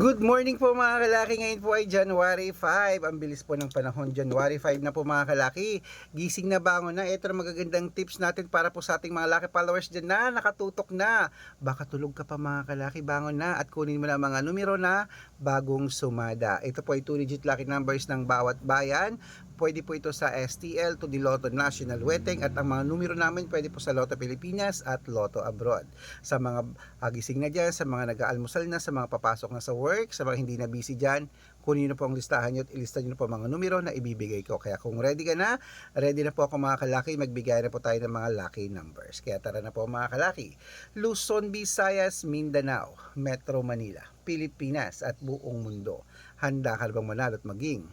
Good morning po mga kalaki. Ngayon po ay January 5. Ang bilis po ng panahon. January 5 na po mga kalaki. Gising na, bangon na. Ito na magagandang tips natin para po sa ating mga laki followers dyan na nakatutok na. Baka tulog ka pa mga kalaki. Bangon na at kunin mo na mga numero na bagong sumada. Ito po ay 2-digit lucky numbers ng bawat bayan. Pwede po ito sa STL to the Lotto National Weteng at ang mga numero namin pwede po sa Lotto Pilipinas at Lotto Abroad. Sa mga gising na dyan, sa mga nag-aalmusal na, sa mga papasok na sa work, sa mga hindi na busy dyan, kunin nyo po ang listahan nyo at ilista nyo po mga numero na ibibigay ko. Kaya kung ready ka na, ready na po ako mga kalaki, magbigay na po tayo ng mga lucky numbers. Kaya tara na po mga kalaki. Luzon, Visayas, Mindanao, Metro Manila, Pilipinas at buong mundo. Handa ka bang manalo at maging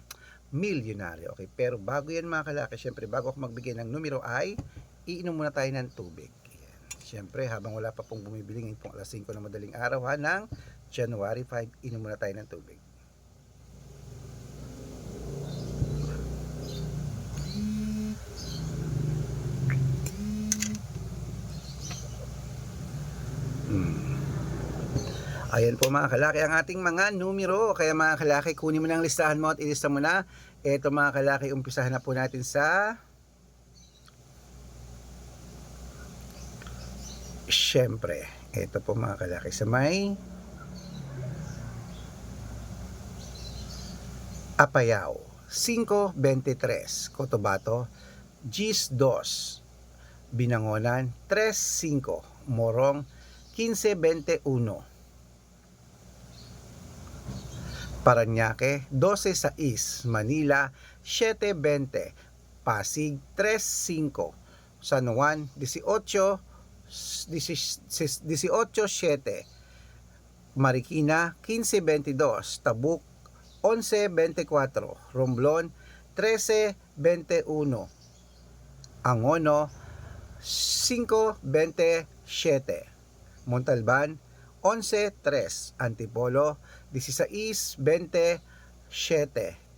milyonaryo? Okay, pero bago yan mga kalaki, syempre bago ako magbigay ng numero ay iinom muna tayo ng tubig. Yan. Syempre habang wala pa pong bumibili ngayon pong alas 5 ng madaling araw ng January 5, inom muna tayo ng tubig. Ayan po mga kalaki ang ating mga numero. Kaya mga kalaki, kunin mo na ang listahan mo at ilista mo na. Ito mga kalaki, umpisahan na po natin sa syempre, ito po mga kalaki sa may Apayao 523, Cotabato Gis 2, Binangonan 35, Morong 1521, Parañaque 12-6, Manila 7-20, Pasig 3-5, San Juan 18-7, Marikina 15-22, Tabuk 11-24, Romblon 13-21, Angono 5-27, Montalban 11-3, Antipolo 16-27,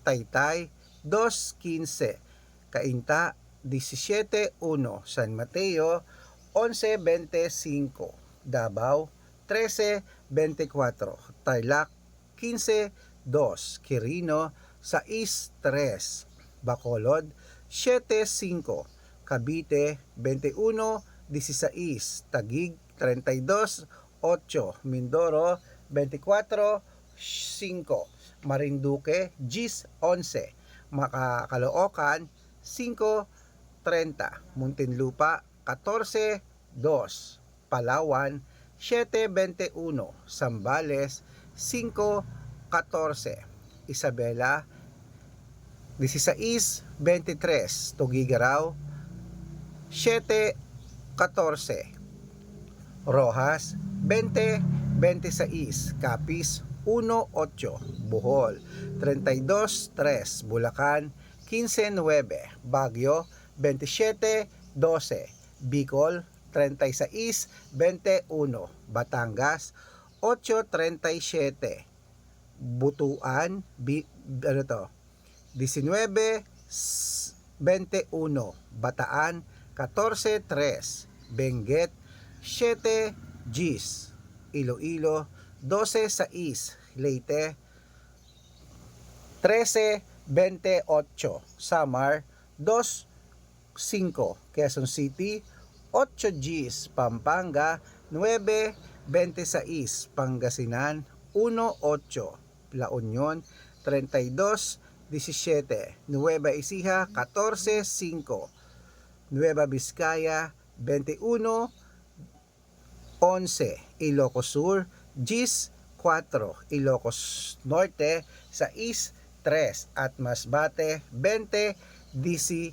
Taytay 2-15, Cainta 17-1, San Mateo 11-25, Davao 13-24, Tarlac 15-2, Quirino 6-3, Bacolod 7-5, Cavite 21-16, Taguig 32-8, Mindoro 24-5, Marinduque 10-11, Caloocan 5-30, Muntinlupa 14-2, Palawan 7-21, Zambales 5-14, Isabela 16-23, Tuguegarao 7-14, Rojas 20-26, Capiz 1-8, Bohol 32-3, Bulacan 15-9, Baguio 27-12, Bicol 36-21, Batangas 8-37, Butuan 19-21, Bataan 14-3, Benguet 7 Gs, Iloilo 12-6, Leyte 13-28, Samar 2-5, Quezon City 8 Gs, Pampanga 9-26, Pangasinan 1-8, La Union 32-17, Nueva Ecija 14-5, Nueva Vizcaya 21-11, Ilocos Sur 10-4, Ilocos Norte 6-3 at Masbate 20-18.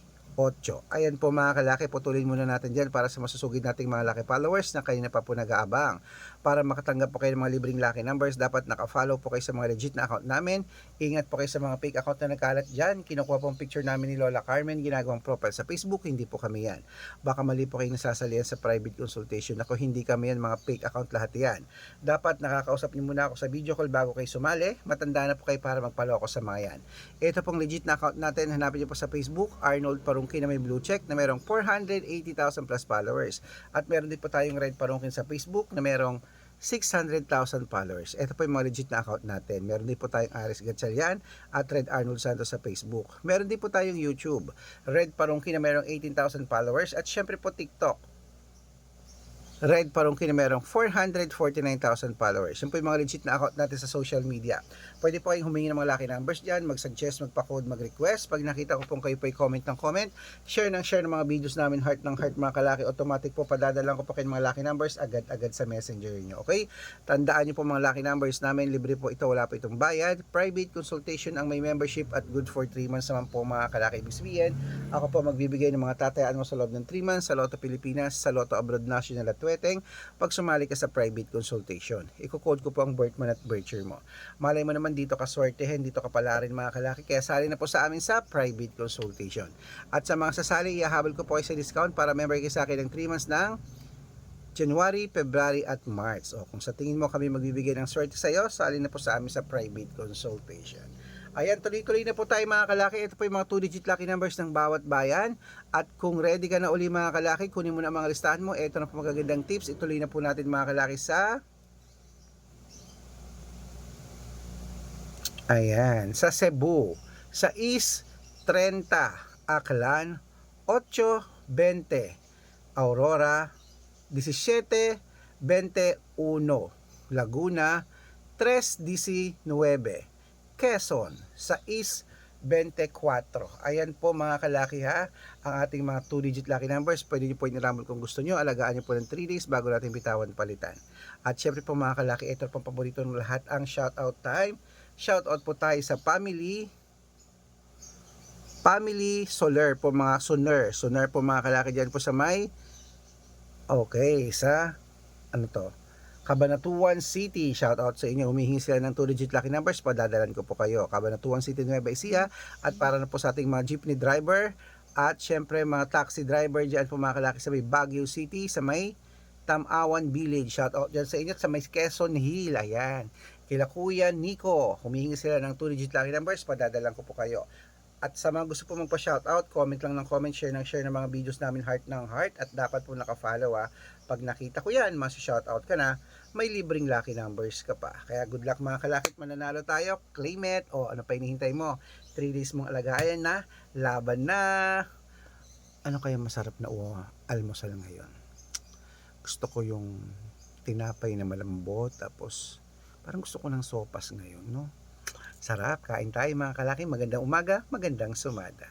Ayan po mga kalaki, putulin muna natin dyan para sa masusugid nating mga laki followers na kayo na pa po nag-aabang. Para makatanggap po kayo ng mga libreng lucky numbers, dapat naka-follow po kayo sa mga legit na account namin. Ingat po kayo sa mga fake account na nagkalat dyan. Kinukuha po ang picture namin ni Lola Carmen, ginagawang profile sa Facebook, hindi po kami yan. Baka mali po kayo nasasalihan sa private consultation. Ako, hindi kami yan, mga fake account lahat yan. Dapat nakakausap niyo muna ako sa video call bago kayo sumali. Matanda na po kayo para magpaloko sa mga yan. Ito pong legit na account natin, hanapin niyo po sa Facebook, Arnold Parungkin na may blue check na merong 480,000 plus followers. At meron din po tayong Red Parungkin sa Facebook na merong 600,000 followers. Ito po yung mga legit na account natin. Meron din po tayong Aris Gatchalian at Red Arnold Santos sa Facebook. Meron din po tayong YouTube, Red Parungki na merong 18,000 followers, at syempre po TikTok, Red Parungki na merong 449,000 followers. Yun po yung mga legit na account natin sa social media. Pwede po kayong humingi ng mga lucky numbers dyan, mag-suggest, magpa-code, mag-request. Pag nakita ko pong kayo po ay comment ng comment, share ng mga videos namin, heart ng heart mga kalaki, automatic po padadalan ko po kayo mga lucky numbers agad-agad sa messenger nyo. Okay? Tandaan nyo po mga lucky numbers namin, libre po ito, wala po itong bayad. Private consultation ang may membership at good for 3 months naman po mga kalaki. Ibig sabihin, ako po magbibigay ng mga tatayaan mo sa loob ng 3 months sa Lotto Pilipinas, sa Lotto Abroad National at Weteng, pag sumali ka sa private consultation. Iko-code ko po ang birth month at birth year mo. Malay mo naman dito ka swertehin, dito ka pala rin mga kalaki, kaya sali na po sa amin sa private consultation. At sa mga sasali, ihahabol ko po kayo sa discount para member kayo sa akin ng 3 months ng January, February at March. O kung sa tingin mo kami magbibigay ng swerte sa iyo, sali na po sa amin sa private consultation. Ayan, tuloy-tuloy na po tayo mga kalaki. Ito po yung mga 2-digit lucky numbers ng bawat bayan. At kung ready ka na uli mga kalaki, kunin mo na mga listahan mo. Ito na po magagandang tips. Ituloy na po natin mga kalaki sa... Ayan, sa Cebu. Sa East 30, Aklan 8-20, Aurora 17-21, Laguna 3-19, Quezon sa East 24. Ayan po mga kalaki ha, ang ating mga 2-digit lucky numbers. Pwede nyo po inirambol kung gusto nyo. Alagaan nyo po ng 3 days bago natin bitawan palitan. At syempre po mga kalaki, ito pong paborito ng lahat, ang shoutout time. Shoutout po tayo sa family Soler po mga Soner po mga kalaki dyan po sa may sa ano to, Cabanatuan City. Shout out sa inyo. Humihingi sila ng 2-digit lucky numbers, padadalan ko po kayo. Cabanatuan City, Nueva Ecija. At para na po sa ating mga jeepney driver at syempre mga taxi driver dyan po mga kalaki sa may Baguio City, sa may Tamawan Village. Shout out dyan sa inyo at sa may Quezon Hill. Ayan, kila Kuya Nico, humihingi sila ng 2-digit lucky numbers, padadalan ko po kayo. At sa mga gusto po magpa-shoutout, comment lang ng comment, share ng mga videos namin, heart ng heart, at dapat po naka-follow ha. Pag nakita ko yan, masi-shoutout ka na, may libreng lucky numbers ka pa. Kaya good luck mga kalakit, mananalo tayo, claim it, o ano pa hinihintay mo, 3 days mong alagayan na, laban na. Ano kaya masarap na almusal ngayon? Gusto ko yung tinapay na malambot, tapos parang gusto ko ng sopas ngayon, no? Sarap, kain tayo mga kalaki. Magandang umaga, magandang sumada.